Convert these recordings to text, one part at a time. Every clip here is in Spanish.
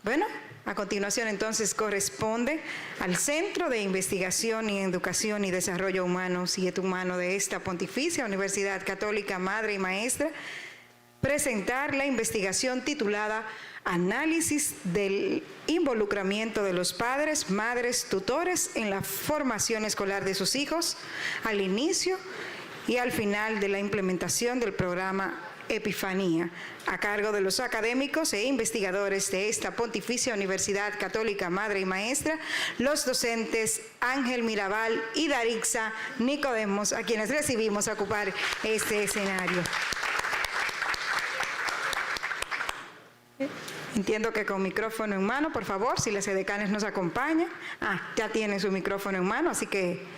Bueno, a continuación entonces corresponde al Centro de Investigación y Educación y Desarrollo Humano, Siete Humano de esta Pontificia Universidad Católica Madre y Maestra, presentar la investigación titulada Análisis del involucramiento de los padres, madres, tutores en la formación escolar de sus hijos al inicio y al final de la implementación del programa Epifanía, a cargo de los académicos e investigadores de esta Pontificia Universidad Católica Madre y Maestra, los docentes Ángel Mirabal y Darixa Nicodemos, a quienes recibimos a ocupar este escenario. Entiendo que con micrófono en mano, por favor, si las edecanes nos acompañan. Ya tienen su micrófono en mano, así que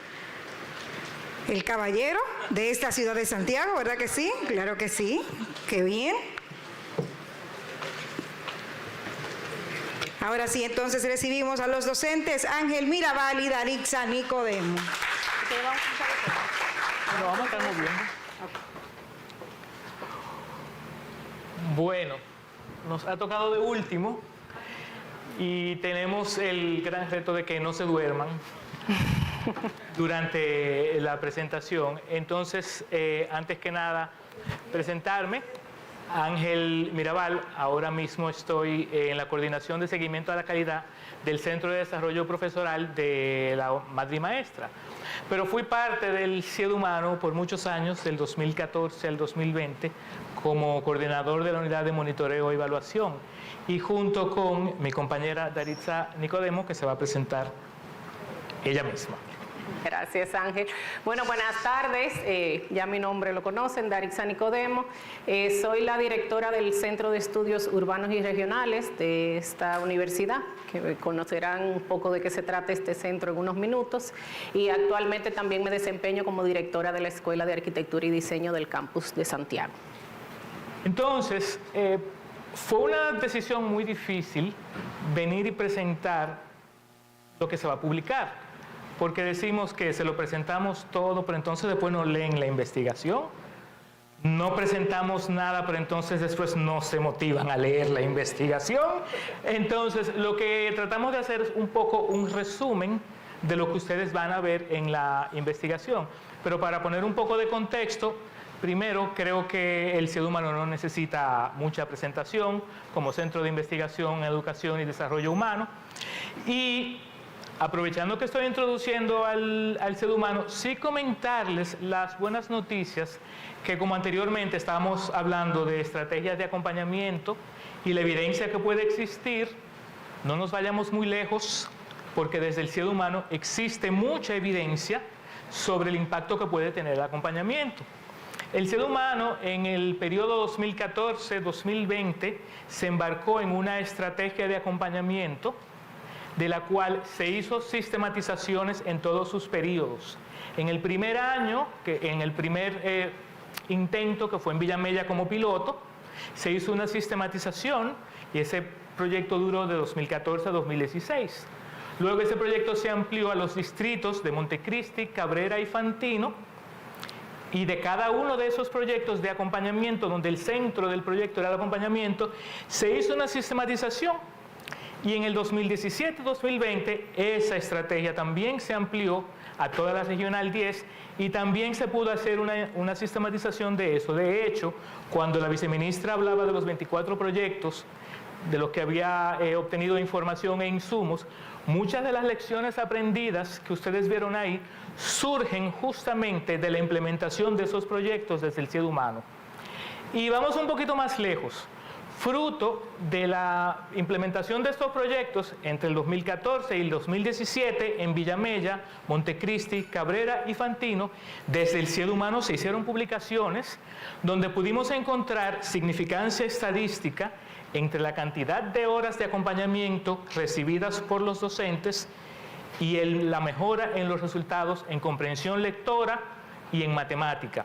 el caballero de esta ciudad de Santiago, ¿verdad que sí? Claro que sí. Qué bien. Ahora sí, entonces recibimos a los docentes Ángel Mirabal y Darixa Nicodemos. Lo vamos a estar moviendo. Bueno, nos ha tocado de último y tenemos el gran reto de que no se duerman durante la presentación. Entonces, antes que nada, presentarme. Ángel Mirabal, ahora mismo estoy en la coordinación de seguimiento a la calidad del Centro de Desarrollo Profesoral de la Madre y Maestra. Pero fui parte del CIED Humano por muchos años, del 2014 al 2020, como coordinador de la Unidad de Monitoreo e Evaluación. Y junto con mi compañera Darixa Nicodemos, que se va a presentar ella misma. Gracias, Ángel. Bueno, buenas tardes. Ya mi nombre lo conocen, Darixa Nicodemos. Soy la directora del Centro de Estudios Urbanos y Regionales de esta universidad, que conocerán un poco de qué se trata este centro en unos minutos. Y actualmente también me desempeño como directora de la Escuela de Arquitectura y Diseño del Campus de Santiago. Entonces, fue una decisión muy difícil venir y presentar lo que se va a publicar. Porque decimos que se lo presentamos todo, pero entonces después no leen la investigación. No presentamos nada, pero entonces después no se motivan a leer la investigación. Entonces, lo que tratamos de hacer es un poco un resumen de lo que ustedes van a ver en la investigación. Pero para poner un poco de contexto, primero, creo que el CIED Humano no necesita mucha presentación como Centro de Investigación, Educación y Desarrollo Humano. Y aprovechando que estoy introduciendo al CIED Humano, sí comentarles las buenas noticias que, como anteriormente estábamos hablando de estrategias de acompañamiento y la evidencia que puede existir, no nos vayamos muy lejos, porque desde el CIED Humano existe mucha evidencia sobre el impacto que puede tener el acompañamiento. El CIED Humano en el periodo 2014-2020 se embarcó en una estrategia de acompañamiento de la cual se hizo sistematizaciones en todos sus periodos. En el primer año, en el primer intento, que fue en Villamella como piloto, se hizo una sistematización y ese proyecto duró de 2014 a 2016. Luego ese proyecto se amplió a los distritos de Montecristi, Cabrera y Fantino, y de cada uno de esos proyectos de acompañamiento, donde el centro del proyecto era el acompañamiento, se hizo una sistematización. Y en el 2017-2020 esa estrategia también se amplió a toda la Regional 10 y también se pudo hacer una sistematización de eso. De hecho, cuando la viceministra hablaba de los 24 proyectos, de los que había obtenido información e insumos, muchas de las lecciones aprendidas que ustedes vieron ahí surgen justamente de la implementación de esos proyectos desde el CIED Humano. Y vamos un poquito más lejos. Fruto de la implementación de estos proyectos entre el 2014 y el 2017 en Villamella, Montecristi, Cabrera y Fantino, desde el CIED Humano se hicieron publicaciones donde pudimos encontrar significancia estadística entre la cantidad de horas de acompañamiento recibidas por los docentes y la mejora en los resultados en comprensión lectora y en matemática.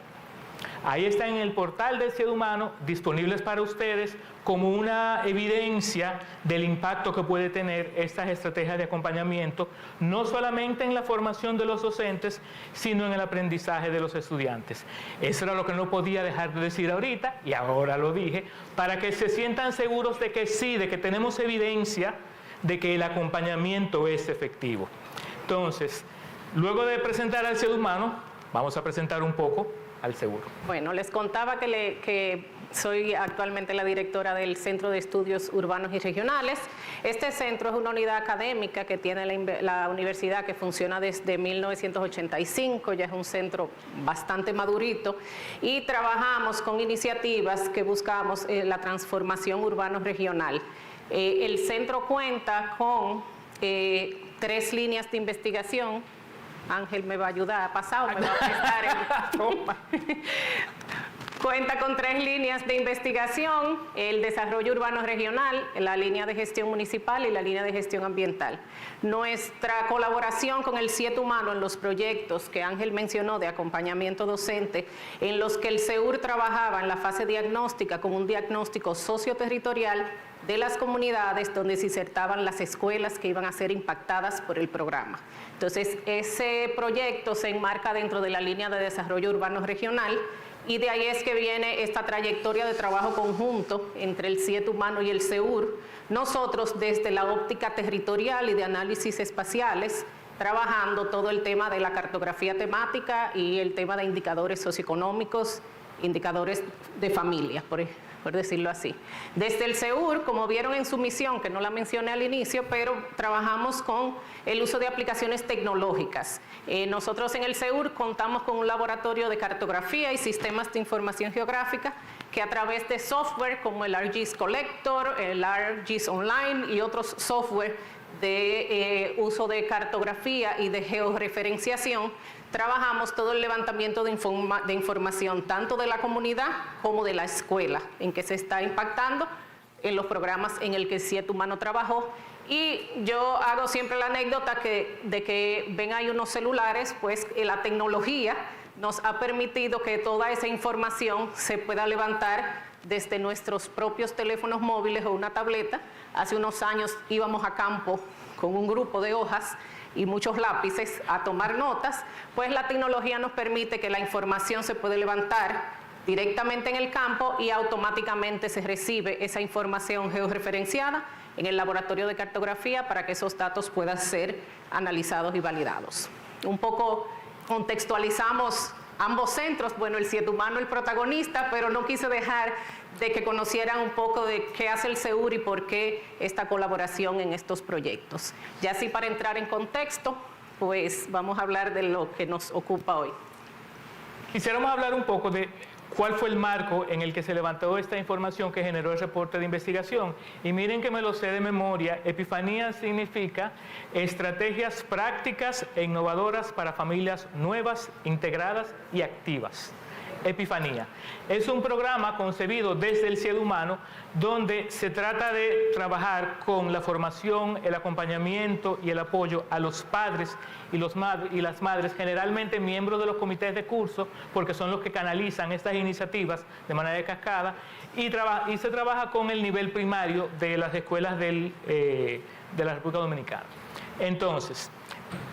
Ahí está en el portal del CIED Humano, disponibles para ustedes como una evidencia del impacto que puede tener estas estrategias de acompañamiento, no solamente en la formación de los docentes, sino en el aprendizaje de los estudiantes. Eso era lo que no podía dejar de decir ahorita, y ahora lo dije, para que se sientan seguros de que sí, de que tenemos evidencia de que el acompañamiento es efectivo. Entonces, luego de presentar al CIED Humano, vamos a presentar un poco al seguro. Bueno, les contaba que soy actualmente la directora del Centro de Estudios Urbanos y Regionales. Este centro es una unidad académica que tiene la universidad, que funciona desde 1985, ya es un centro bastante madurito, y trabajamos con iniciativas que buscamos la transformación urbano-regional. El centro cuenta con 3 líneas de investigación. Ángel me va a ayudar, pasado me va a prestar el... Cuenta con 3 líneas de investigación: el desarrollo urbano regional, la línea de gestión municipal y la línea de gestión ambiental. Nuestra colaboración con el CIED Humano en los proyectos que Ángel mencionó de acompañamiento docente, en los que el CEUR trabajaba en la fase diagnóstica con un diagnóstico socioterritorial de las comunidades donde se insertaban las escuelas que iban a ser impactadas por el programa. Entonces, ese proyecto se enmarca dentro de la línea de desarrollo urbano regional, y de ahí es que viene esta trayectoria de trabajo conjunto entre el CIED Humano y el CEUR. Nosotros, desde la óptica territorial y de análisis espaciales, trabajando todo el tema de la cartografía temática y el tema de indicadores socioeconómicos, indicadores de familia, por decirlo así. Desde el CEUR, como vieron en su misión, que no la mencioné al inicio, pero trabajamos con el uso de aplicaciones tecnológicas. Nosotros en el CEUR contamos con un laboratorio de cartografía y sistemas de información geográfica que a través de software como el ArcGIS Collector, el ArcGIS Online y otros software de uso de cartografía y de georreferenciación, trabajamos todo el levantamiento de información, tanto de la comunidad como de la escuela, en que se está impactando en los programas en el que el CIED Humano trabajó. Y yo hago siempre la anécdota de que ven ahí unos celulares, pues la tecnología nos ha permitido que toda esa información se pueda levantar desde nuestros propios teléfonos móviles o una tableta. Hace unos años íbamos a campo con un grupo de hojas y muchos lápices a tomar notas, pues la tecnología nos permite que la información se puede levantar directamente en el campo y automáticamente se recibe esa información georreferenciada en el laboratorio de cartografía para que esos datos puedan ser analizados y validados. Un poco contextualizamos ambos centros, bueno, el CIED Humano el protagonista, pero no quise dejar de que conocieran un poco de qué hace el CEUR y por qué esta colaboración en estos proyectos. Ya así, para entrar en contexto, pues vamos a hablar de lo que nos ocupa hoy. Quisiéramos hablar un poco de cuál fue el marco en el que se levantó esta información que generó el reporte de investigación. Y miren que me lo sé de memoria. Epifanía significa estrategias prácticas e innovadoras para familias nuevas, integradas y activas. Epifanía. Es un programa concebido desde el CIED Humano donde se trata de trabajar con la formación, el acompañamiento y el apoyo a los padres y las madres, generalmente miembros de los comités de curso, porque son los que canalizan estas iniciativas de manera de cascada, y se trabaja con el nivel primario de las escuelas de la República Dominicana. Entonces,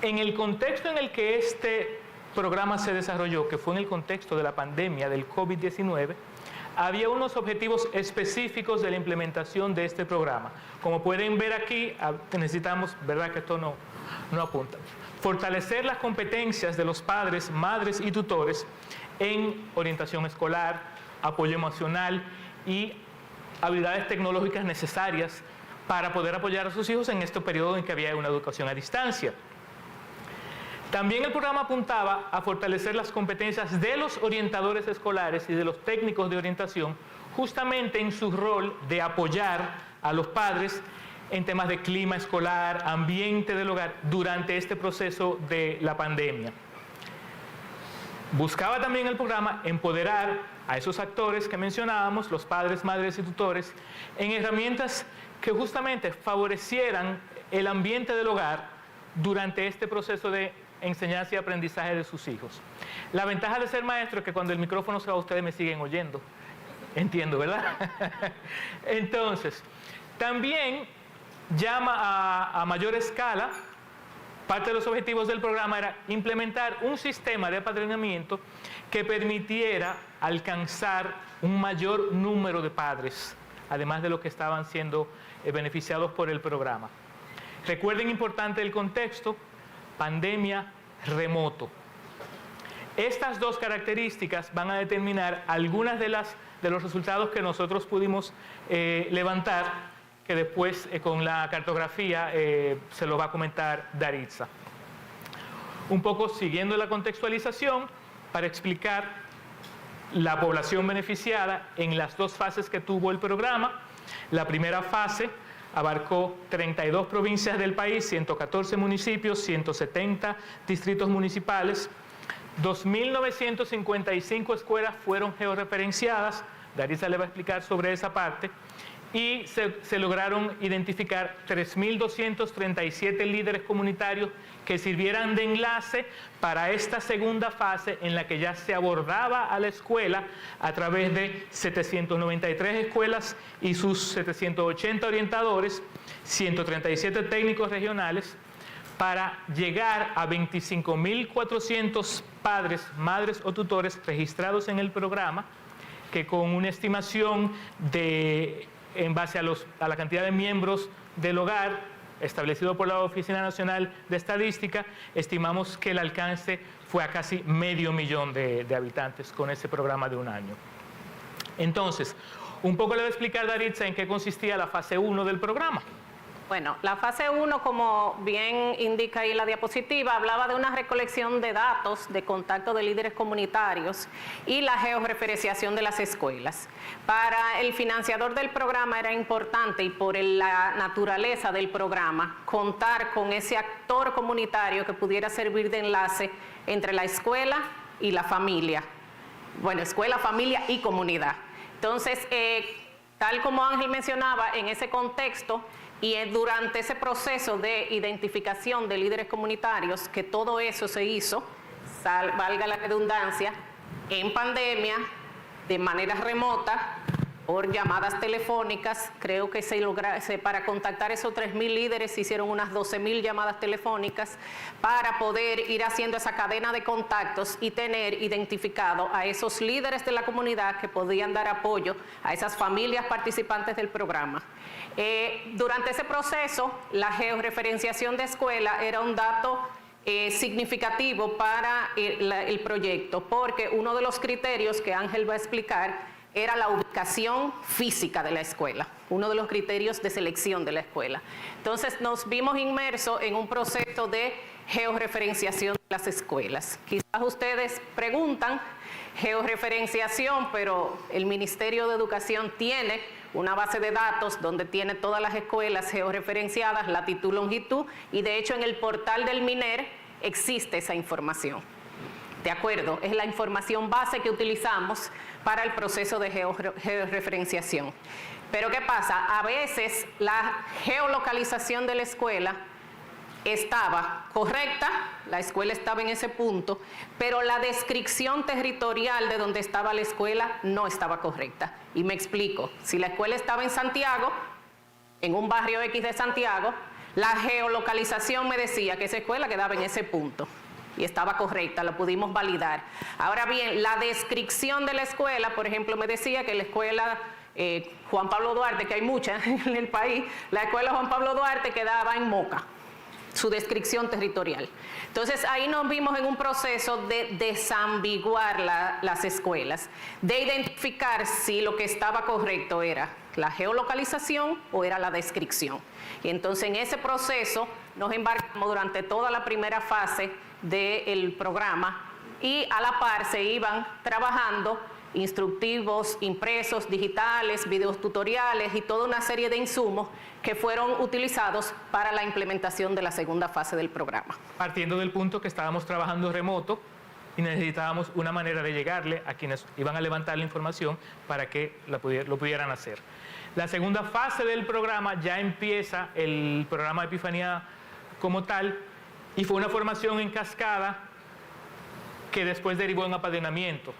en el contexto en el que este programa se desarrolló, que fue en el contexto de la pandemia del COVID-19, había unos objetivos específicos de la implementación de este programa. Como pueden ver aquí, necesitamos, ¿verdad que esto no apunta? Fortalecer las competencias de los padres, madres y tutores en orientación escolar, apoyo emocional y habilidades tecnológicas necesarias para poder apoyar a sus hijos en este periodo en que había una educación a distancia. También el programa apuntaba a fortalecer las competencias de los orientadores escolares y de los técnicos de orientación, justamente en su rol de apoyar a los padres en temas de clima escolar, ambiente del hogar, durante este proceso de la pandemia. Buscaba también el programa empoderar a esos actores que mencionábamos, los padres, madres y tutores, en herramientas que justamente favorecieran el ambiente del hogar durante este proceso de enseñanza y aprendizaje de sus hijos. La ventaja de ser maestro es que cuando el micrófono se va, ustedes me siguen oyendo. Entiendo, ¿verdad? Entonces, también llama a mayor escala. Parte de los objetivos del programa era implementar un sistema de apadrinamiento que permitiera alcanzar un mayor número de padres, además de los que estaban siendo beneficiados por el programa. Recuerden, importante el contexto, pandemia, remoto. Estas dos características van a determinar algunas de los resultados que nosotros pudimos levantar, que después con la cartografía se lo va a comentar Daritza. Un poco siguiendo la contextualización para explicar la población beneficiada en las dos fases que tuvo el programa. La primera fase abarcó 32 provincias del país, 114 municipios, 170 distritos municipales. 2.955 escuelas fueron georreferenciadas. Daritza le va a explicar sobre esa parte. Y se lograron identificar 3.237 líderes comunitarios que sirvieran de enlace para esta segunda fase en la que ya se abordaba a la escuela a través de 793 escuelas y sus 780 orientadores, 137 técnicos regionales, para llegar a 25.400 padres, madres o tutores registrados en el programa, que con una estimación en base a la cantidad de miembros del hogar establecido por la Oficina Nacional de Estadística, estimamos que el alcance fue a casi 500.000 de habitantes con ese programa de un año. Entonces, un poco le voy a explicar, Daritza, en qué consistía la fase 1 del programa. Bueno, la fase 1, como bien indica ahí la diapositiva, hablaba de una recolección de datos de contacto de líderes comunitarios y la georreferenciación de las escuelas. Para el financiador del programa era importante, y por la naturaleza del programa, contar con ese actor comunitario que pudiera servir de enlace entre la escuela y la familia. Bueno, escuela, familia y comunidad. Entonces, tal como Ángel mencionaba, en ese contexto, y durante ese proceso de identificación de líderes comunitarios, que todo eso se hizo, valga la redundancia, en pandemia, de manera remota, por llamadas telefónicas. Creo que para contactar esos 3.000 líderes se hicieron unas 12.000 llamadas telefónicas para poder ir haciendo esa cadena de contactos y tener identificado a esos líderes de la comunidad que podían dar apoyo a esas familias participantes del programa. Durante ese proceso, la georreferenciación de escuela era un dato significativo para el proyecto, porque uno de los criterios que Ángel va a explicar era la ubicación física de la escuela, uno de los criterios de selección de la escuela. Entonces nos vimos inmersos en un proceso de georreferenciación de las escuelas. Quizás ustedes preguntan, georreferenciación, pero el Ministerio de Educación tiene una base de datos donde tiene todas las escuelas georreferenciadas, latitud, longitud, y de hecho en el portal del MINER existe esa información. ¿De acuerdo? Es la información base que utilizamos para el proceso de georreferenciación. Pero ¿qué pasa? A veces la geolocalización de la escuela estaba correcta, la escuela estaba en ese punto, pero la descripción territorial de donde estaba la escuela no estaba correcta. Y me explico. Si la escuela estaba en Santiago, en un barrio X de Santiago, la geolocalización me decía que esa escuela quedaba en ese punto. Y estaba correcta, lo pudimos validar. Ahora bien, la descripción de la escuela, por ejemplo, me decía que la escuela Juan Pablo Duarte, que hay muchas en el país, la escuela Juan Pablo Duarte quedaba en Moca, su descripción territorial. Entonces ahí nos vimos en un proceso de desambiguar las escuelas, de identificar si lo que estaba correcto era la geolocalización o era la descripción. Y entonces en ese proceso nos embarcamos durante toda la primera fase del programa, y a la par se iban trabajando instructivos impresos, digitales, videos tutoriales y toda una serie de insumos que fueron utilizados para la implementación de la segunda fase del programa. Partiendo del punto que estábamos trabajando remoto y necesitábamos una manera de llegarle a quienes iban a levantar la información para que lo pudieran hacer. La segunda fase del programa ya empieza el programa Epifanía como tal, y fue una formación en cascada que después derivó en apadrinamiento.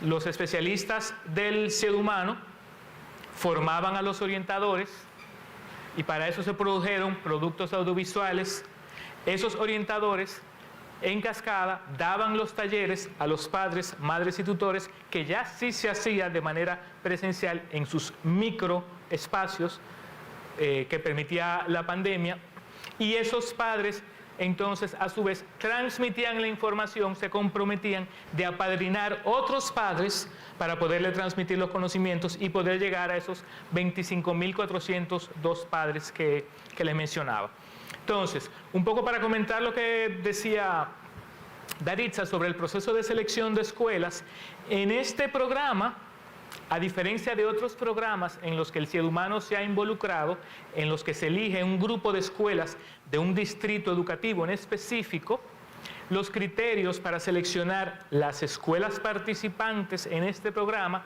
Los especialistas del ser humano formaban a los orientadores y para eso se produjeron productos audiovisuales. Esos orientadores en cascada daban los talleres a los padres, madres y tutores, que ya sí se hacía de manera presencial en sus microespacios que permitía la pandemia, y esos padres entonces a su vez transmitían la información, se comprometían de apadrinar otros padres para poderle transmitir los conocimientos y poder llegar a esos 25.402 padres que les mencionaba. Entonces, un poco para comentar lo que decía Daritza sobre el proceso de selección de escuelas, en este programa, a diferencia de otros programas en los que el ser humano se ha involucrado, en los que se elige un grupo de escuelas de un distrito educativo en específico, los criterios para seleccionar las escuelas participantes en este programa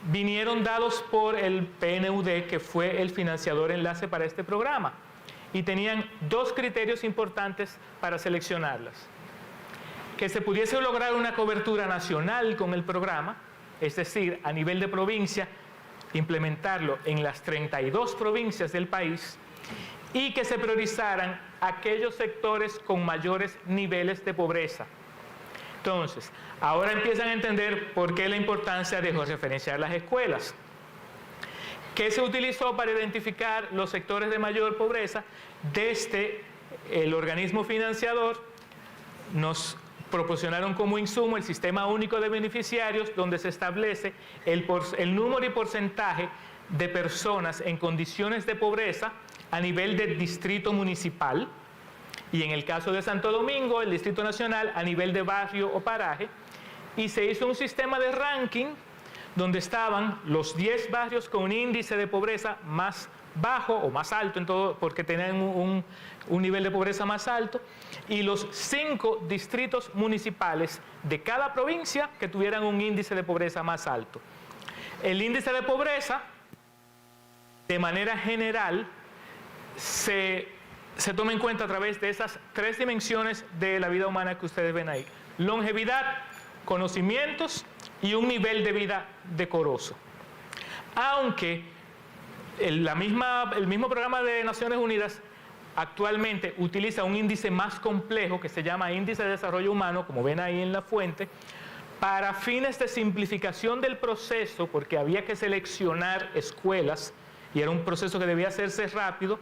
vinieron dados por el PNUD, que fue el financiador enlace para este programa, y tenían dos criterios importantes para seleccionarlas: que se pudiese lograr una cobertura nacional con el programa, es decir, a nivel de provincia, implementarlo en las 32 provincias del país, y que se priorizaran aquellos sectores con mayores niveles de pobreza. Entonces, ahora empiezan a entender por qué la importancia de georreferenciar las escuelas. ¿Qué se utilizó para identificar los sectores de mayor pobreza? Desde el organismo financiador nos proporcionaron como insumo el Sistema Único de Beneficiarios, donde se establece el número y porcentaje de personas en condiciones de pobreza a nivel del distrito municipal, y en el caso de Santo Domingo, el Distrito Nacional, a nivel de barrio o paraje, y se hizo un sistema de ranking donde estaban los 10 barrios con un índice de pobreza más bajo o más alto en todo, porque tenían un nivel de pobreza más alto, y los 5 distritos municipales de cada provincia que tuvieran un índice de pobreza más alto. El índice de pobreza, de manera general, se toma en cuenta a través de esas 3 dimensiones de la vida humana que ustedes ven ahí: longevidad, conocimientos y un nivel de vida decoroso. Aunque el mismo programa de Naciones Unidas actualmente utiliza un índice más complejo que se llama Índice de Desarrollo Humano, como ven ahí en la fuente, para fines de simplificación del proceso, porque había que seleccionar escuelas y era un proceso que debía hacerse rápido,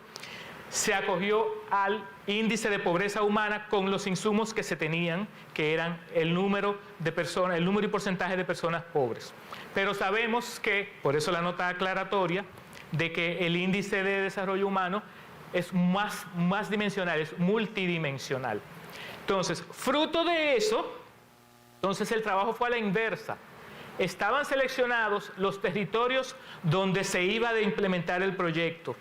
se acogió al índice de pobreza humana con los insumos que se tenían, que eran el número de personas, el número y porcentaje de personas pobres. Pero sabemos que, por eso la nota aclaratoria, de que el índice de desarrollo humano es más dimensional, es multidimensional. Entonces, fruto de eso, entonces el trabajo fue a la inversa. Estaban seleccionados los territorios donde se iba a implementar el proyecto.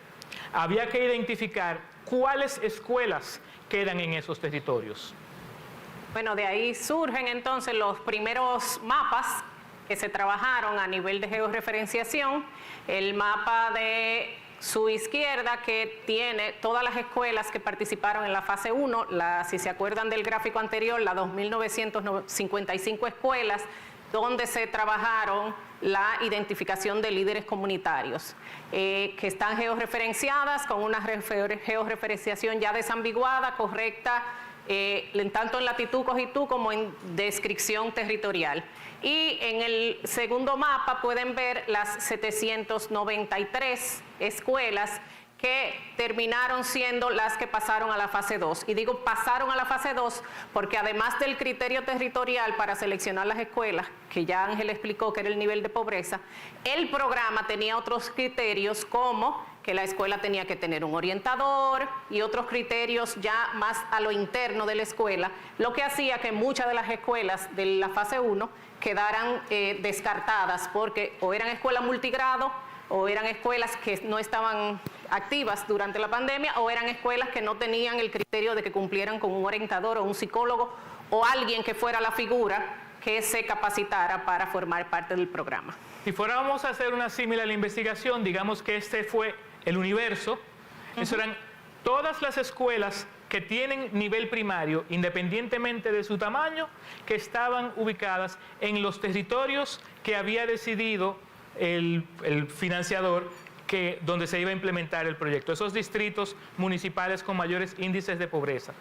Había que identificar cuáles escuelas quedan en esos territorios. Bueno, de ahí surgen entonces los primeros mapas que se trabajaron a nivel de georreferenciación. El mapa de su izquierda, que tiene todas las escuelas que participaron en la fase 1, si se acuerdan del gráfico anterior, las 2.955 escuelas, donde se trabajaron la identificación de líderes comunitarios, que están georreferenciadas con una georreferenciación ya desambiguada, correcta, tanto en latitud, longitud como en descripción territorial. Y en el segundo mapa pueden ver las 793 escuelas que terminaron siendo las que pasaron a la fase 2. Y digo pasaron a la fase 2 porque además del criterio territorial para seleccionar las escuelas, que ya Ángel explicó que era el nivel de pobreza, el programa tenía otros criterios como que la escuela tenía que tener un orientador y otros criterios ya más a lo interno de la escuela, lo que hacía que muchas de las escuelas de la fase 1 quedaran descartadas porque o eran escuelas multigrado o eran escuelas que no estaban activas durante la pandemia o eran escuelas que no tenían el criterio de que cumplieran con un orientador o un psicólogo o alguien que fuera la figura que se capacitara para formar parte del programa. Si fuéramos a hacer una similar a la investigación, digamos que este fue el universo, eso eran todas las escuelas que que tienen nivel primario, independientemente de su tamaño, que estaban ubicadas en los territorios que había decidido el financiador donde se iba a implementar el proyecto, esos distritos municipales con mayores índices de pobreza.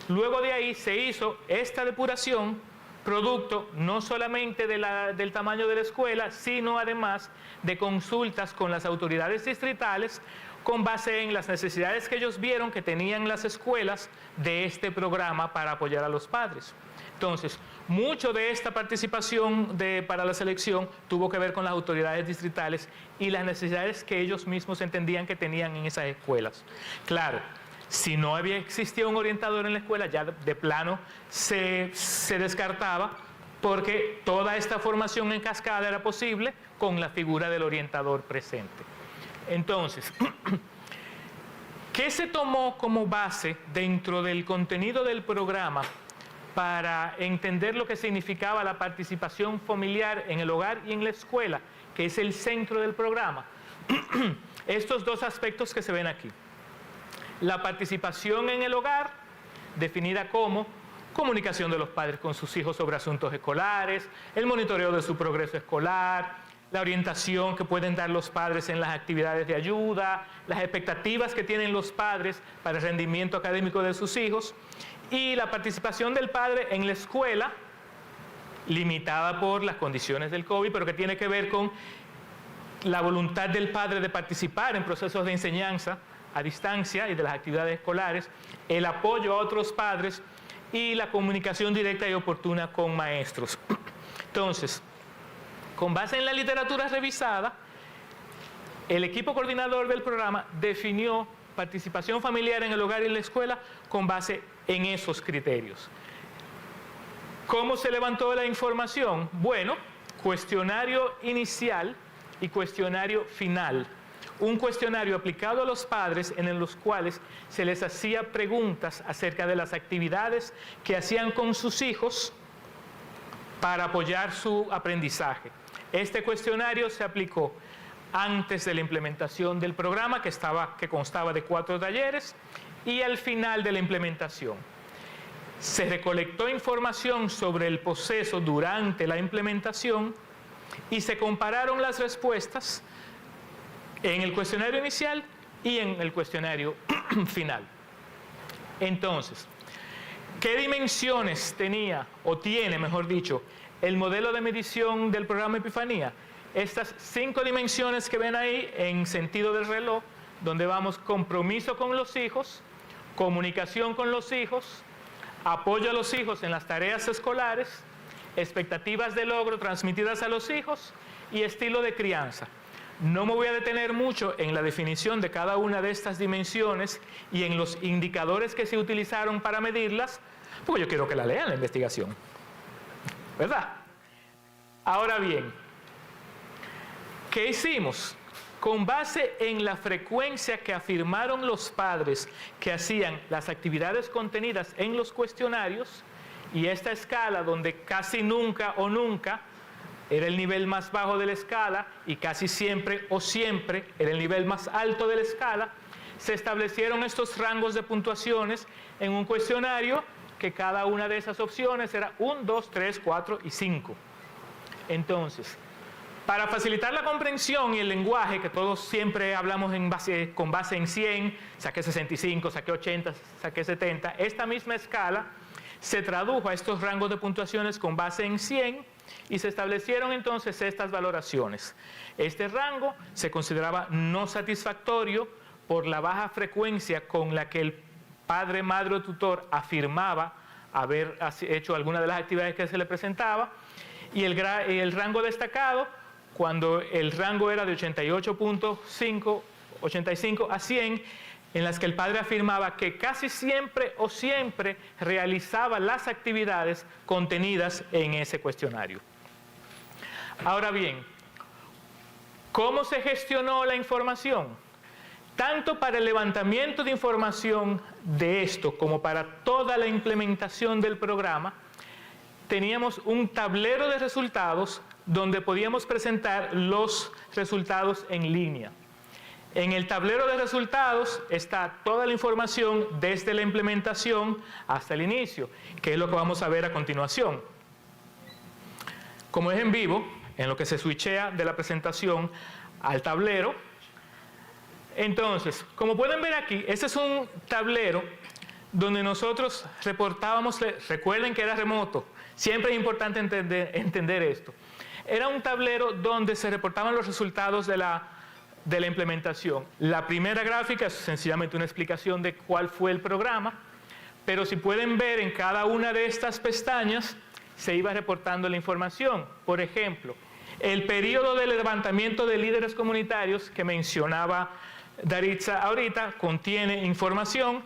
Luego de ahí se hizo esta depuración, producto no solamente del tamaño de la escuela, sino además de consultas con las autoridades distritales con base en las necesidades que ellos vieron que tenían las escuelas de este programa para apoyar a los padres. Entonces, mucho de esta participación para la selección tuvo que ver con las autoridades distritales y las necesidades que ellos mismos entendían que tenían en esas escuelas. Claro, si no existía un orientador en la escuela, ya de plano se descartaba, porque toda esta formación en cascada era posible con la figura del orientador presente. Entonces, ¿qué se tomó como base dentro del contenido del programa para entender lo que significaba la participación familiar en el hogar y en la escuela, que es el centro del programa? Estos dos aspectos que se ven aquí. La participación en el hogar, definida como comunicación de los padres con sus hijos sobre asuntos escolares, el monitoreo de su progreso escolar, la orientación que pueden dar los padres en las actividades de ayuda, las expectativas que tienen los padres para el rendimiento académico de sus hijos, y la participación del padre en la escuela, limitada por las condiciones del COVID, pero que tiene que ver con la voluntad del padre de participar en procesos de enseñanza a distancia y de las actividades escolares, el apoyo a otros padres y la comunicación directa y oportuna con maestros. Entonces, con base en la literatura revisada, el equipo coordinador del programa definió participación familiar en el hogar y en la escuela con base en esos criterios. ¿Cómo se levantó la información? Bueno, cuestionario inicial y cuestionario final. Un cuestionario aplicado a los padres en los cuales se les hacía preguntas acerca de las actividades que hacían con sus hijos para apoyar su aprendizaje. Este cuestionario se aplicó antes de la implementación del programa, que constaba de 4 talleres, y al final de la implementación. Se recolectó información sobre el proceso durante la implementación y se compararon las respuestas en el cuestionario inicial y en el cuestionario final. Entonces, ¿qué dimensiones tenía, o tiene, mejor dicho, el modelo de medición del programa Epifanía? Estas 5 dimensiones que ven ahí en sentido del reloj, donde vamos compromiso con los hijos, comunicación con los hijos, apoyo a los hijos en las tareas escolares, expectativas de logro transmitidas a los hijos y estilo de crianza. No me voy a detener mucho en la definición de cada una de estas dimensiones y en los indicadores que se utilizaron para medirlas, porque yo quiero que la lean la investigación, ¿verdad? Ahora bien, ¿qué hicimos? Con base en la frecuencia que afirmaron los padres que hacían las actividades contenidas en los cuestionarios, y esta escala donde casi nunca o nunca era el nivel más bajo de la escala y casi siempre o siempre era el nivel más alto de la escala, se establecieron estos rangos de puntuaciones en un cuestionario que cada una de esas opciones era 1, 2, 3, 4 y 5. Entonces, para facilitar la comprensión y el lenguaje, que todos siempre hablamos con base en 100, saqué 65, saqué 80, saqué 70, esta misma escala se tradujo a estos rangos de puntuaciones con base en 100 y se establecieron entonces estas valoraciones. Este rango se consideraba no satisfactorio por la baja frecuencia con la que el padre, madre o tutor afirmaba haber hecho alguna de las actividades que se le presentaba, y el rango destacado, cuando el rango era de 88.5, 85 a 100, en las que el padre afirmaba que casi siempre o siempre realizaba las actividades contenidas en ese cuestionario. Ahora bien, ¿cómo se gestionó la información? Tanto para el levantamiento de información de esto como para toda la implementación del programa, teníamos un tablero de resultados donde podíamos presentar los resultados en línea. En el tablero de resultados está toda la información desde la implementación hasta el inicio, que es lo que vamos a ver a continuación. Como es en vivo, en lo que se switchea de la presentación al tablero, entonces, como pueden ver aquí, este es un tablero donde nosotros reportábamos, recuerden que era remoto, siempre es importante entender esto. Era un tablero donde se reportaban los resultados de la implementación. La primera gráfica es sencillamente una explicación de cuál fue el programa, pero si pueden ver en cada una de estas pestañas se iba reportando la información. Por ejemplo, el periodo de levantamiento de líderes comunitarios que mencionaba Daritza ahorita contiene información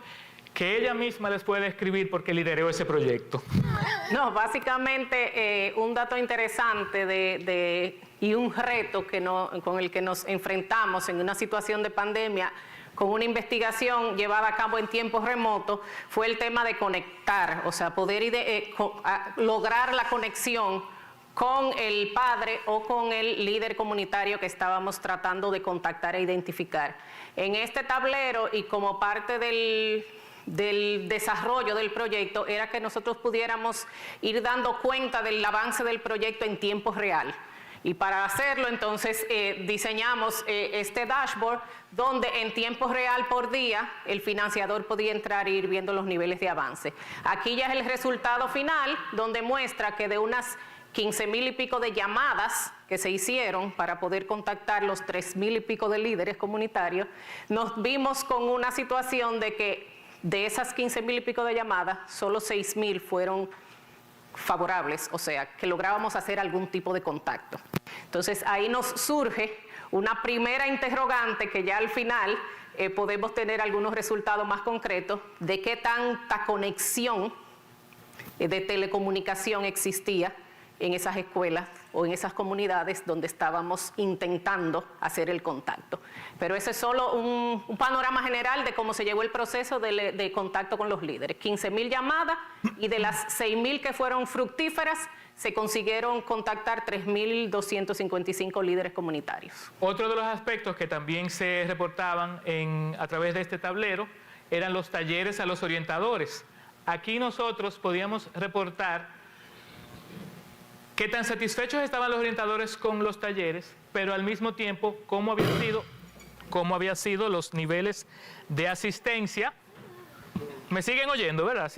que ella misma les puede escribir porque lideró ese proyecto. No, básicamente un dato interesante y un reto con el que nos enfrentamos en una situación de pandemia con una investigación llevada a cabo en tiempos remotos fue el tema de conectar, o sea, poder lograr la conexión con el padre o con el líder comunitario que estábamos tratando de contactar e identificar. En este tablero y como parte del desarrollo del proyecto era que nosotros pudiéramos ir dando cuenta del avance del proyecto en tiempo real. Y para hacerlo, entonces, diseñamos este dashboard donde en tiempo real por día el financiador podía entrar e ir viendo los niveles de avance. Aquí ya es el resultado final, donde muestra que de unas 15,000 y pico de llamadas que se hicieron para poder contactar los 3,000 y pico de líderes comunitarios, nos vimos con una situación de que de esas 15,000 y pico de llamadas, solo 6,000 fueron favorables, o sea, que lográbamos hacer algún tipo de contacto. Entonces ahí nos surge una primera interrogante que ya al final podemos tener algunos resultados más concretos de qué tanta conexión de telecomunicación existía en esas escuelas o en esas comunidades donde estábamos intentando hacer el contacto. Pero ese es solo un panorama general de cómo se llevó el proceso de contacto con los líderes. 15,000 llamadas y de las 6,000 que fueron fructíferas, se consiguieron contactar 3,255 líderes comunitarios. Otro de los aspectos que también se reportaban a través de este tablero eran los talleres a los orientadores. Aquí nosotros podíamos reportar qué tan satisfechos estaban los orientadores con los talleres, pero al mismo tiempo cómo habían sido los niveles de asistencia. ¿Me siguen oyendo, verdad?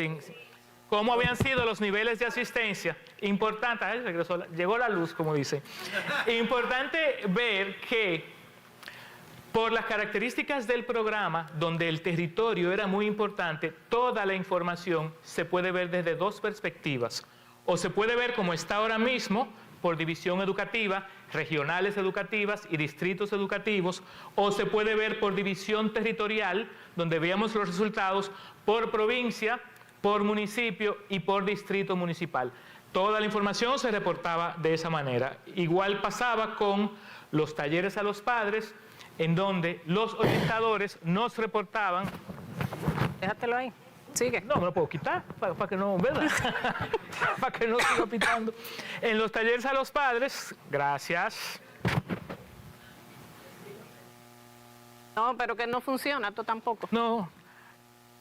¿Cómo habían sido los niveles de asistencia? Importante, llegó la luz, como dicen. Importante ver que por las características del programa, donde el territorio era muy importante, toda la información se puede ver desde dos perspectivas. O se puede ver como está ahora mismo, por división educativa, regionales educativas y distritos educativos, o se puede ver por división territorial, donde veamos los resultados por provincia, por municipio y por distrito municipal. Toda la información se reportaba de esa manera. Igual pasaba con los talleres a los padres, en donde los orientadores nos reportaban... Déjatelo ahí. Sigue. No, me lo puedo quitar para que no, ¿verdad? Para que no siga pitando. En los talleres a los padres, gracias. No, pero que no funciona, esto tampoco. No.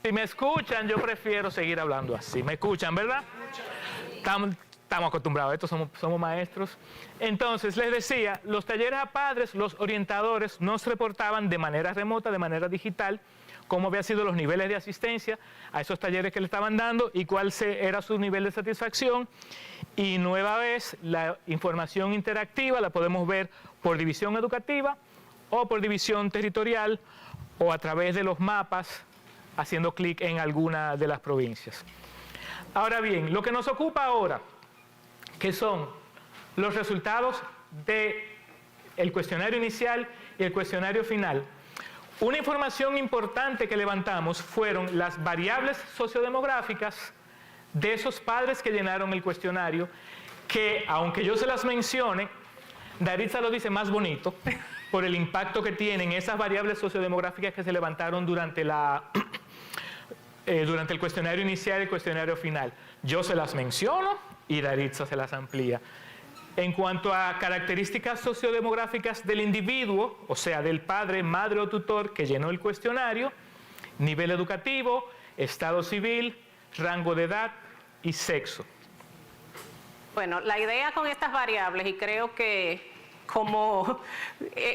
Si me escuchan, yo prefiero seguir hablando así. ¿Me escuchan, verdad? Estamos acostumbrados a esto, somos maestros. Entonces, les decía, los talleres a padres, los orientadores nos reportaban de manera remota, de manera digital, cómo habían sido los niveles de asistencia a esos talleres que le estaban dando y cuál era su nivel de satisfacción. Y nueva vez, la información interactiva la podemos ver por división educativa o por división territorial o a través de los mapas haciendo clic en alguna de las provincias. Ahora bien, lo que nos ocupa ahora, que son los resultados del cuestionario inicial y el cuestionario final. Una información importante que levantamos fueron las variables sociodemográficas de esos padres que llenaron el cuestionario, que aunque yo se las mencione, Daritza lo dice más bonito, por el impacto que tienen esas variables sociodemográficas que se levantaron durante el cuestionario inicial y el cuestionario final. Yo se las menciono y Daritza se las amplía. En cuanto a características sociodemográficas del individuo, o sea, del padre, madre o tutor que llenó el cuestionario, nivel educativo, estado civil, rango de edad y sexo. Bueno, la idea con estas variables, y creo que como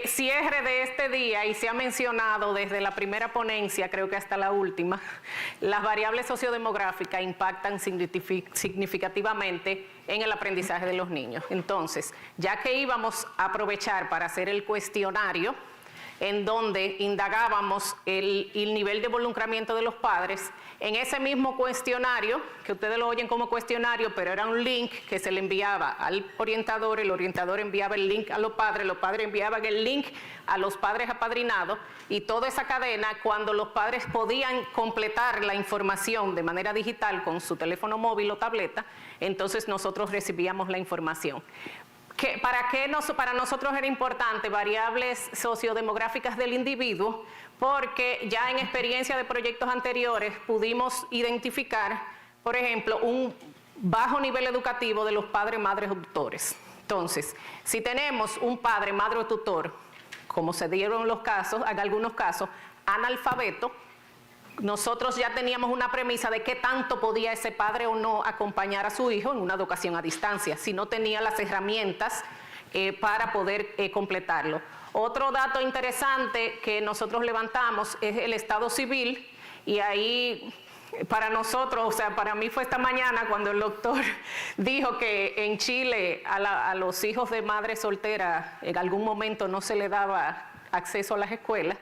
cierre de este día, y se ha mencionado desde la primera ponencia, creo que hasta la última, las variables sociodemográficas impactan significativamente en el aprendizaje de los niños. Entonces, ya que íbamos a aprovechar para hacer el cuestionario, en donde indagábamos el nivel de involucramiento de los padres, en ese mismo cuestionario, que ustedes lo oyen como cuestionario, pero era un link que se le enviaba al orientador, el orientador enviaba el link a los padres enviaban el link a los padres apadrinados, y toda esa cadena, cuando los padres podían completar la información de manera digital con su teléfono móvil o tableta, entonces nosotros recibíamos la información. Para nosotros era importante variables sociodemográficas del individuo, porque ya en experiencia de proyectos anteriores pudimos identificar, por ejemplo, un bajo nivel educativo de los padres, madres o tutores. Entonces, si tenemos un padre, madre o tutor, como se dieron los casos, en algunos casos, analfabeto, nosotros ya teníamos una premisa de qué tanto podía ese padre o no acompañar a su hijo en una educación a distancia, si no tenía las herramientas para poder completarlo. Otro dato interesante que nosotros levantamos es el estado civil, y ahí para nosotros, o sea, para mí fue esta mañana cuando el doctor dijo que en Chile a los hijos de madre soltera en algún momento no se le daba acceso a las escuelas.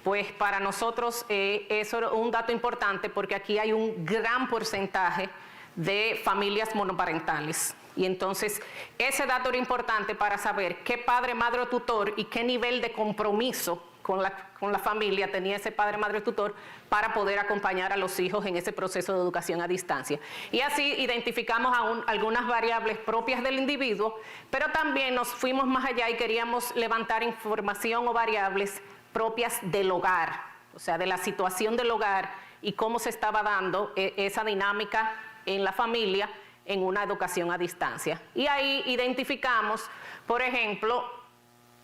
Pues para nosotros eso es un dato importante, porque aquí hay un gran porcentaje de familias monoparentales. Y entonces ese dato era importante para saber qué padre, madre o tutor y qué nivel de compromiso con la familia tenía ese padre, madre o tutor para poder acompañar a los hijos en ese proceso de educación a distancia. Y así identificamos algunas variables propias del individuo, pero también nos fuimos más allá y queríamos levantar información o variables propias del hogar, o sea, de la situación del hogar y cómo se estaba dando esa dinámica en la familia en una educación a distancia. Y ahí identificamos, por ejemplo,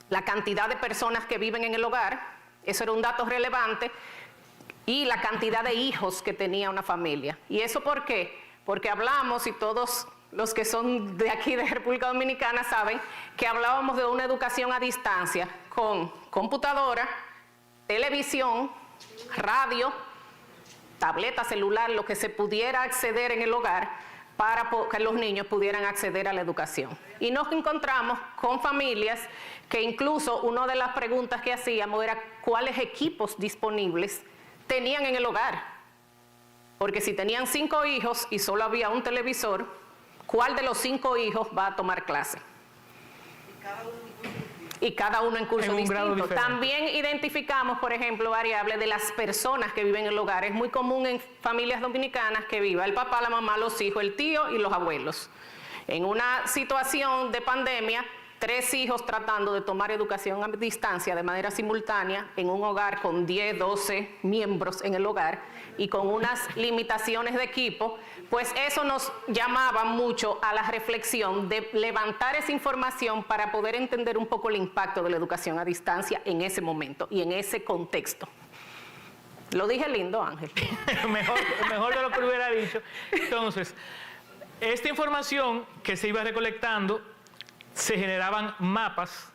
la cantidad de personas que viven en el hogar, eso era un dato relevante, y la cantidad de hijos que tenía una familia. ¿Y eso por qué? Porque hablamos, y todos los que son de aquí de República Dominicana saben que hablábamos de una educación a distancia con computadora, televisión, radio, tableta, celular, lo que se pudiera acceder en el hogar para que los niños pudieran acceder a la educación. Y nos encontramos con familias que incluso una de las preguntas que hacíamos era cuáles equipos disponibles tenían en el hogar. Porque si tenían 5 hijos y solo había un televisor, ¿cuál de los 5 hijos va a tomar clase? Y cada uno en curso distinto. También identificamos, por ejemplo, variables de las personas que viven en el hogar. Es muy común en familias dominicanas que viva el papá, la mamá, los hijos, el tío y los abuelos. En una situación de pandemia, 3 hijos tratando de tomar educación a distancia de manera simultánea en un hogar con 10, 12 miembros en el hogar y con unas limitaciones de equipo, pues eso nos llamaba mucho a la reflexión de levantar esa información para poder entender un poco el impacto de la educación a distancia en ese momento y en ese contexto. Lo dije lindo, Ángel. mejor de lo que hubiera dicho. Entonces, esta información que se iba recolectando, se generaban mapas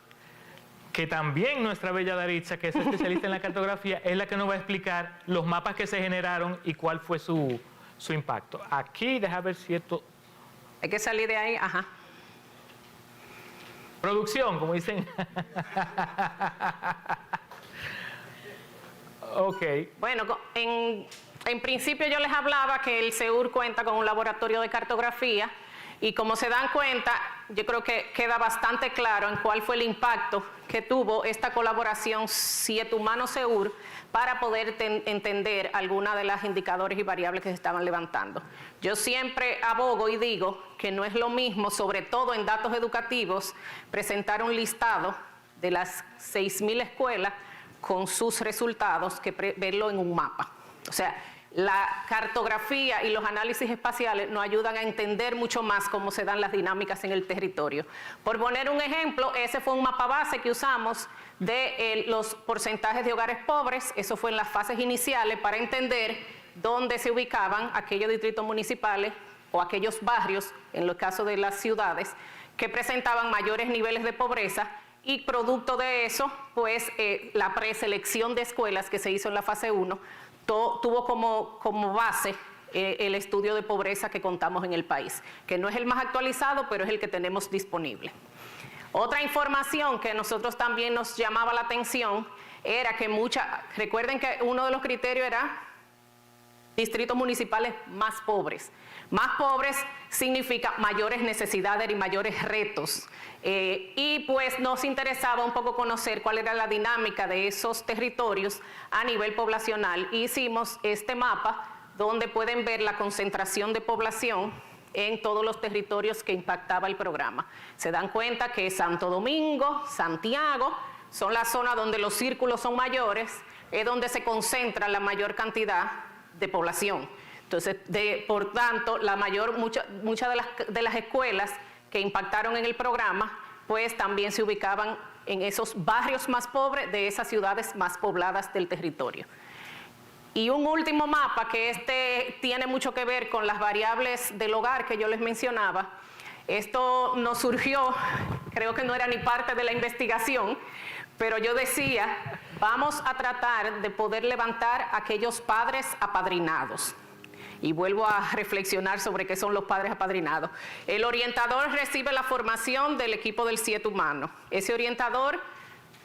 que también nuestra bella Daritza, que es especialista en la cartografía, es la que nos va a explicar los mapas que se generaron y cuál fue su impacto. Aquí, deja ver si esto... Hay que salir de ahí, ajá. Producción, como dicen. Ok. Bueno, en principio yo les hablaba que el CEUR cuenta con un laboratorio de cartografía, y como se dan cuenta, yo creo que queda bastante claro en cuál fue el impacto que tuvo esta colaboración Siete Humanos CEUR para poder entender algunas de las indicadores y variables que se estaban levantando. Yo siempre abogo y digo que no es lo mismo, sobre todo en datos educativos, presentar un listado de las 6.000 escuelas con sus resultados que verlo en un mapa. O sea, la cartografía y los análisis espaciales nos ayudan a entender mucho más cómo se dan las dinámicas en el territorio. Por poner un ejemplo, ese fue un mapa base que usamos de los porcentajes de hogares pobres. Eso fue en las fases iniciales para entender dónde se ubicaban aquellos distritos municipales o aquellos barrios, en el caso de las ciudades, que presentaban mayores niveles de pobreza, y producto de eso, pues la preselección de escuelas que se hizo en la fase 1 tuvo como base el estudio de pobreza que contamos en el país, que no es el más actualizado, pero es el que tenemos disponible. Otra información que a nosotros también nos llamaba la atención era que recuerden que uno de los criterios era distritos municipales más pobres. Más pobres significa mayores necesidades y mayores retos. Y pues nos interesaba un poco conocer cuál era la dinámica de esos territorios a nivel poblacional. Hicimos este mapa donde pueden ver la concentración de población en todos los territorios que impactaba el programa. Se dan cuenta que Santo Domingo, Santiago, son las zonas donde los círculos son mayores, es donde se concentra la mayor cantidad de población. Entonces, por tanto, muchas de las escuelas que impactaron en el programa, pues también se ubicaban en esos barrios más pobres de esas ciudades más pobladas del territorio. Y un último mapa, que tiene mucho que ver con las variables del hogar que yo les mencionaba. Esto nos surgió, creo que no era ni parte de la investigación, pero yo decía, vamos a tratar de poder levantar a aquellos padres apadrinados. Y vuelvo a reflexionar sobre qué son los padres apadrinados. El orientador recibe la formación del equipo del 7 humano. Ese orientador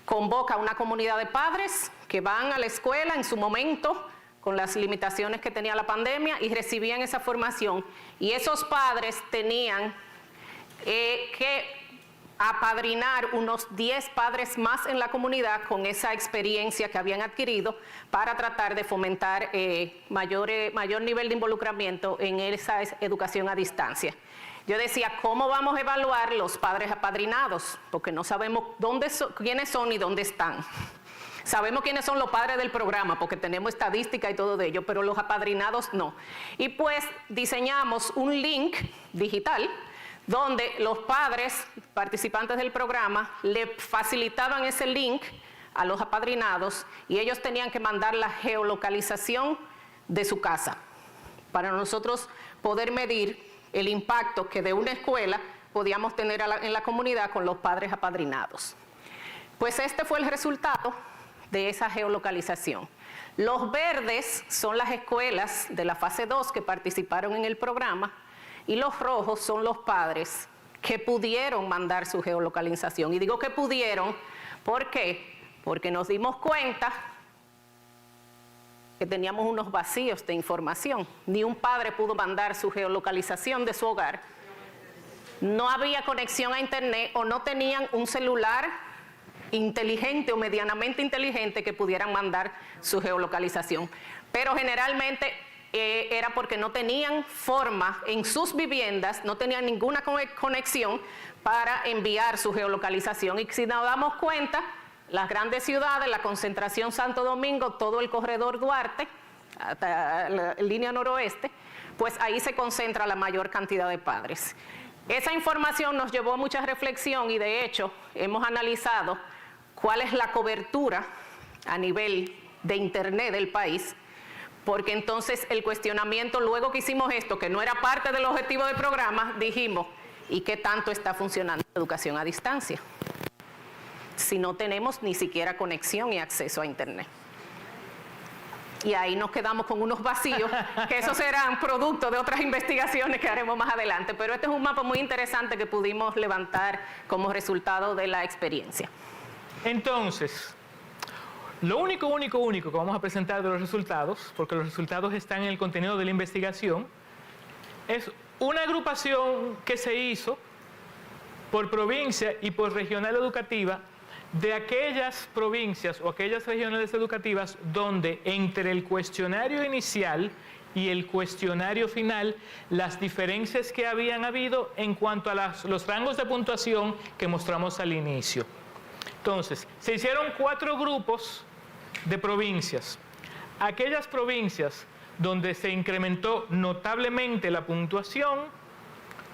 convoca a una comunidad de padres que van a la escuela en su momento, con las limitaciones que tenía la pandemia, y recibían esa formación. Y esos padres tenían que apadrinar unos 10 padres más en la comunidad con esa experiencia que habían adquirido para tratar de fomentar mayor nivel de involucramiento en esa educación a distancia. Yo decía, ¿cómo vamos a evaluar los padres apadrinados? Porque no sabemos quiénes son ni dónde están. Sabemos quiénes son los padres del programa porque tenemos estadística y todo de ello, pero los apadrinados no. Y pues diseñamos un link digital donde los padres participantes del programa le facilitaban ese link a los apadrinados y ellos tenían que mandar la geolocalización de su casa para nosotros poder medir el impacto que de una escuela podíamos tener en la comunidad con los padres apadrinados. Pues este fue el resultado de esa geolocalización. Los verdes son las escuelas de la fase 2 que participaron en el programa, y los rojos son los padres que pudieron mandar su geolocalización. Y digo que pudieron, ¿por qué? Porque nos dimos cuenta que teníamos unos vacíos de información. Ni un padre pudo mandar su geolocalización de su hogar. No había conexión a internet o no tenían un celular inteligente o medianamente inteligente que pudieran mandar su geolocalización. Pero generalmente era porque no tenían forma en sus viviendas, no tenían ninguna conexión para enviar su geolocalización. Y si nos damos cuenta, las grandes ciudades, la concentración Santo Domingo, todo el corredor Duarte, hasta la línea noroeste, pues ahí se concentra la mayor cantidad de padres. Esa información nos llevó a mucha reflexión y de hecho hemos analizado cuál es la cobertura a nivel de internet del país, porque entonces el cuestionamiento, luego que hicimos esto, que no era parte del objetivo del programa, dijimos, ¿y qué tanto está funcionando la educación a distancia? Si no tenemos ni siquiera conexión y acceso a internet. Y ahí nos quedamos con unos vacíos, que esos serán producto de otras investigaciones que haremos más adelante. Pero este es un mapa muy interesante que pudimos levantar como resultado de la experiencia. Entonces, lo único que vamos a presentar de los resultados, porque los resultados están en el contenido de la investigación, es una agrupación que se hizo por provincia y por regional educativa de aquellas provincias o aquellas regionales educativas donde entre el cuestionario inicial y el cuestionario final, las diferencias que habían habido en cuanto a los rangos de puntuación que mostramos al inicio. Entonces, se hicieron 4 grupos de provincias. aquellas provincias donde se incrementó notablemente la puntuación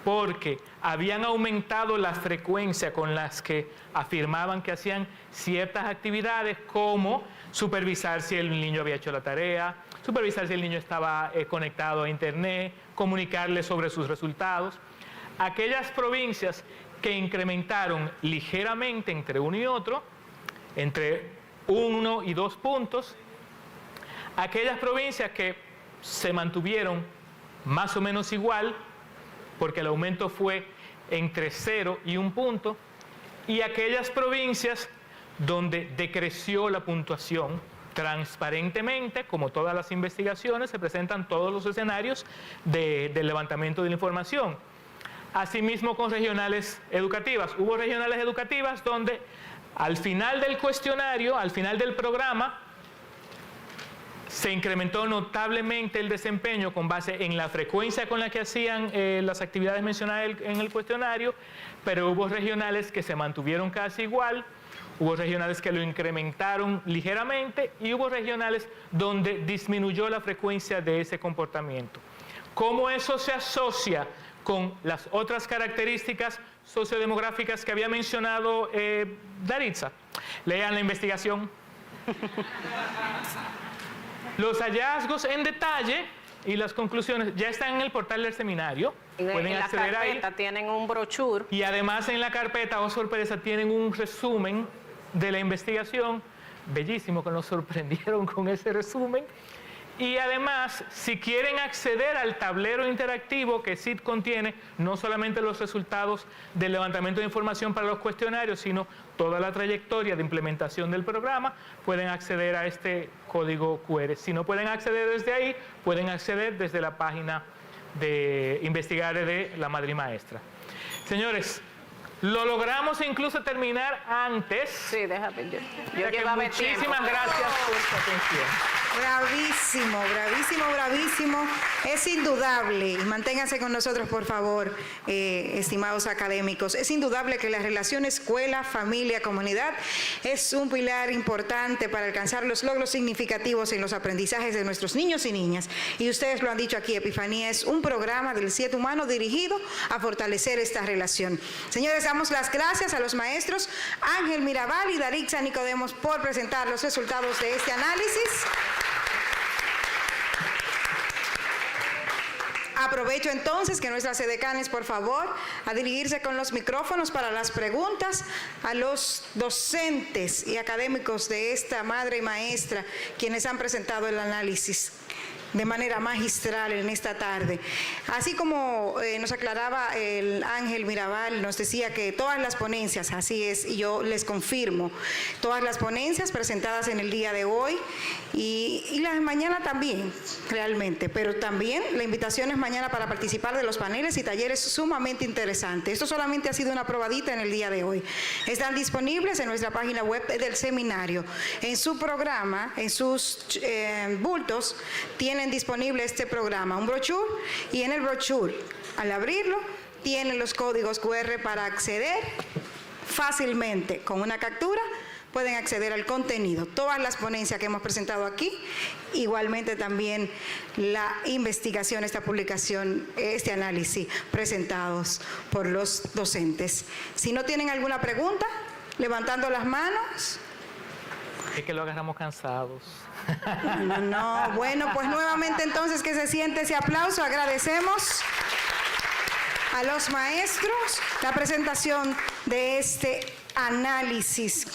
porque habían aumentado la frecuencia con las que afirmaban que hacían ciertas actividades, como supervisar si el niño había hecho la tarea, supervisar si el niño estaba conectado a internet, comunicarle sobre sus resultados. Aquellas provincias que incrementaron ligeramente entre uno y otro, entre 1 y 2 puntos, aquellas provincias que se mantuvieron más o menos igual, porque el aumento fue entre 0 y 1 punto, y aquellas provincias donde decreció la puntuación transparentemente, como todas las investigaciones, se presentan todos los escenarios del levantamiento de la información. Asimismo con regionales educativas. Hubo regionales educativas donde al final del cuestionario, al final del programa, se incrementó notablemente el desempeño con base en la frecuencia con la que hacían las actividades mencionadas en el cuestionario, pero hubo regionales que se mantuvieron casi igual, hubo regionales que lo incrementaron ligeramente y hubo regionales donde disminuyó la frecuencia de ese comportamiento. ¿Cómo eso se asocia con las otras características sociodemográficas que había mencionado Daritza? Lean la investigación. Los hallazgos en detalle y las conclusiones ya están en el portal del seminario. Pueden acceder ahí. En la carpeta tienen un brochure. Y además en la carpeta, oh sorpresa, tienen un resumen de la investigación. Bellísimo que nos sorprendieron con ese resumen. Y además, si quieren acceder al tablero interactivo que SID contiene, no solamente los resultados del levantamiento de información para los cuestionarios, sino toda la trayectoria de implementación del programa, pueden acceder a este código QR. Si no pueden acceder desde ahí, pueden acceder desde la página de Investigare de la Madre y Maestra. Señores, lo logramos incluso terminar antes. Sí, déjame. Yo llevaba tiempo. Muchísimas gracias por su atención. Bravísimo, bravísimo, bravísimo. Es indudable, y manténganse con nosotros por favor, estimados académicos, es indudable que la relación escuela, familia, comunidad es un pilar importante para alcanzar los logros significativos en los aprendizajes de nuestros niños y niñas. Y ustedes lo han dicho aquí, Epifanía es un programa del CIET humano dirigido a fortalecer esta relación. Señores, damos las gracias a los maestros Ángel Mirabal y Daritza Nicodemos por presentar los resultados de este análisis. Aprovecho entonces que nuestras edecanes, por favor, a dirigirse con los micrófonos para las preguntas a los docentes y académicos de esta madre y maestra, quienes han presentado el análisis de manera magistral en esta tarde. Así como nos aclaraba el Ángel Mirabal, nos decía que todas las ponencias, así es, y yo les confirmo, todas las ponencias presentadas en el día de hoy y las de mañana también, realmente, pero también la invitación es mañana para participar de los paneles y talleres sumamente interesantes. Esto solamente ha sido una probadita en el día de hoy. Están disponibles en nuestra página web del seminario. En su programa, en sus bultos, tienen disponible este programa, un brochure, y en el brochure, al abrirlo, tienen los códigos QR para acceder fácilmente. Con una captura pueden acceder al contenido. Todas las ponencias que hemos presentado aquí, igualmente también la investigación, esta publicación, este análisis presentados por los docentes. Si no tienen alguna pregunta, levantando las manos. Es que lo agarramos cansados. No. Bueno, pues nuevamente entonces que se siente ese aplauso. Agradecemos a los maestros la presentación de este análisis